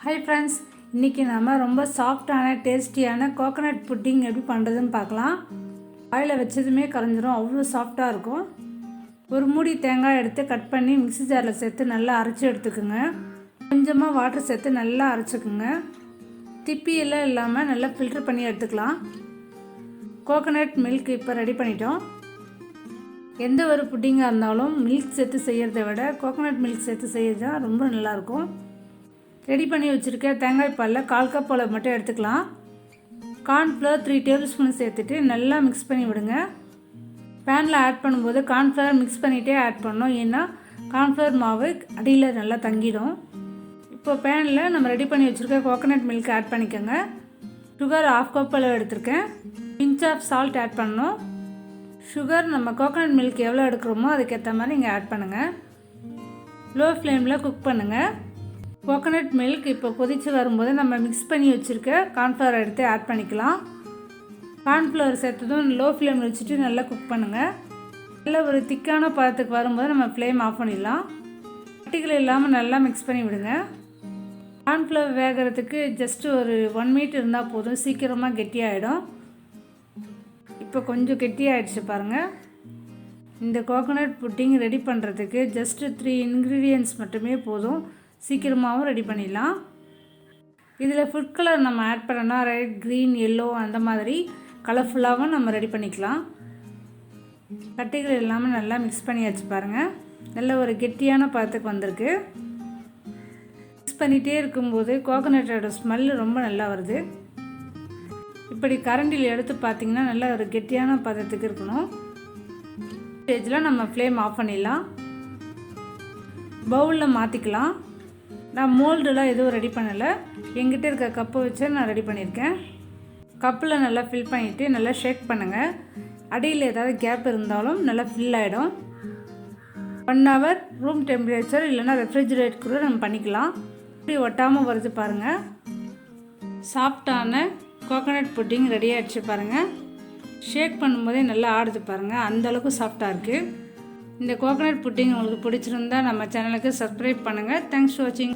Hi friends, இன்றைக்கி நம்ம ரொம்ப சாஃப்டான டேஸ்டியான கோகோனட் புட்டிங் எப்படி பண்ணுறதுன்னு பார்க்கலாம். ஆயில் வச்சதுமே கரைஞ்சிரும், அவ்வளோ சாஃப்டாக இருக்கும். ஒரு மூடி தேங்காய் எடுத்து கட் பண்ணி மிக்ஸி ஜாரில் சேர்த்து நல்லா அரைச்சி எடுத்துக்கோங்க. கொஞ்சமாக வாட்டர் சேர்த்து நல்லா அரைச்சிக்கோங்க. திப்பியெல்லாம் இல்லாமல் நல்லா ஃபில்ட்ரு பண்ணி எடுத்துக்கலாம். கோகோனட் மில்க் இப்போ ரெடி பண்ணிட்டோம். எந்த ஒரு புட்டிங்காக இருந்தாலும் மில்க் சேர்த்து செய்கிறத விட கோகோனட் மில்க் சேர்த்து செய்கிறது தான் ரொம்ப நல்லாயிருக்கும். ரெடி பண்ணி வச்சுருக்க தேங்காய் பாலில் 1/4 கப் போல் மட்டும் எடுத்துக்கலாம். கார்ன்ஃப்ளவர் 3 டேபிள் ஸ்பூன் சேர்த்துட்டு நல்லா மிக்ஸ் பண்ணி விடுங்க. பேனில் ஆட் பண்ணும்போது கார்ன்ஃப்ளவர் மிக்ஸ் பண்ணிகிட்டே ஆட் பண்ணணும், ஏன்னா கார்ன்ஃப்ளவர் மாவு அடியில் நல்லா தங்கிடும். இப்போ பேனில் நம்ம ரெடி பண்ணி வச்சுருக்க கோகோனட் மில்க் ஆட் பண்ணிக்கோங்க. சுகர் 1/2 கப் அளவு எடுத்திருக்கேன். பிஞ்ச் ஆஃப் சால்ட் ஆட் பண்ணணும். சுகர் நம்ம கோகோனட் மில்க் எவ்வளோ எடுக்கிறோமோ அதுக்கேற்ற மாதிரி இங்கே ஆட் பண்ணுங்கள். லோ ஃப்ளேமில் குக் பண்ணுங்கள். கோகோனட் மில்க் இப்போ கொதித்து வரும்போது நம்ம மிக்ஸ் பண்ணி வச்சுருக்க கார்ன்ஃப்ளவர் எடுத்து ஆட் பண்ணிக்கலாம். கார்ன்ஃப்ளவர் சேர்த்ததும் லோ ஃப்ளேமில் வச்சுட்டு நல்லா குக் பண்ணுங்கள். நல்ல ஒரு திக்கான பதத்துக்கு வரும்போது நம்ம ஃப்ளேம் ஆஃப் பண்ணிடலாம். கட்டிகள் இல்லாமல் நல்லா மிக்ஸ் பண்ணி விடுங்க. கார்ன்ஃப்ளவர் வேகிறதுக்கு ஜஸ்ட்டு ஒரு 1 மினிட் இருந்தால் போதும், சீக்கிரமாக கெட்டியாகிடும். இப்போ கொஞ்சம் கெட்டியாகிடுச்சு பாருங்கள். இந்த கோகோனட் புட்டிங் ரெடி பண்ணுறதுக்கு ஜஸ்ட்டு 3 இன்க்ரீடியன்ட்ஸ் மட்டுமே போதும், சீக்கிரமாகவும் ரெடி பண்ணிடலாம். இதில் ஃபுட் கலர் நம்ம ஆட் பண்ணோன்னா ரெட், க்ரீன், எல்லோ அந்த மாதிரி கலர்ஃபுல்லாகவும் நம்ம ரெடி பண்ணிக்கலாம். கட்டிகள் இல்லாமல் நல்லா மிக்ஸ் பண்ணியாச்சு பாருங்கள். நல்ல ஒரு கெட்டியான பதத்துக்கு வந்திருக்கு. மிக்ஸ் பண்ணிகிட்டே இருக்கும்போது கோகோனட்டோட ஸ்மெல்லு ரொம்ப நல்லா வருது. இப்படி கரண்டியில் எடுத்து பார்த்திங்கன்னா நல்ல ஒரு கெட்டியான பதத்துக்கு இருக்கணும். ஸ்டேஜில் நம்ம ஃப்ளேம் ஆஃப் பண்ணிடலாம். பவுலில் மாற்றிக்கலாம். நான் மோல்டெலாம் எதுவும் ரெடி பண்ணலை, எங்கிட்ட இருக்க கப்பை வச்சு நான் ரெடி பண்ணியிருக்கேன். கப்பில் நல்லா ஃபில் பண்ணிவிட்டு நல்லா ஷேக் பண்ணுங்கள். அடியில் ஏதாவது கேப் இருந்தாலும் நல்லா ஃபில் ஆகிடும். 1 ஹவர் ரூம் டெம்பரேச்சர் இல்லைனா ரெஃப்ரிஜிரேட் கூட நம்ம பண்ணிக்கலாம். இப்படி ஒட்டாமல் வருது பாருங்கள். சாஃப்டான கோகோனட் புட்டிங் ரெடி ஆகிடுச்சு பாருங்கள். ஷேக் பண்ணும்போதே நல்லா ஆடுது பாருங்கள், அந்தளவுக்கு சாஃப்டாக இருக்குது. இந்த கோகோனட் புட்டிங் உங்களுக்கு பிடிச்சிருந்தா நம்ம சேனலுக்கு சப்ஸ்கிரைப் பண்ணுங்கள். தேங்க்ஸ் ஃபார் வாட்சிங்.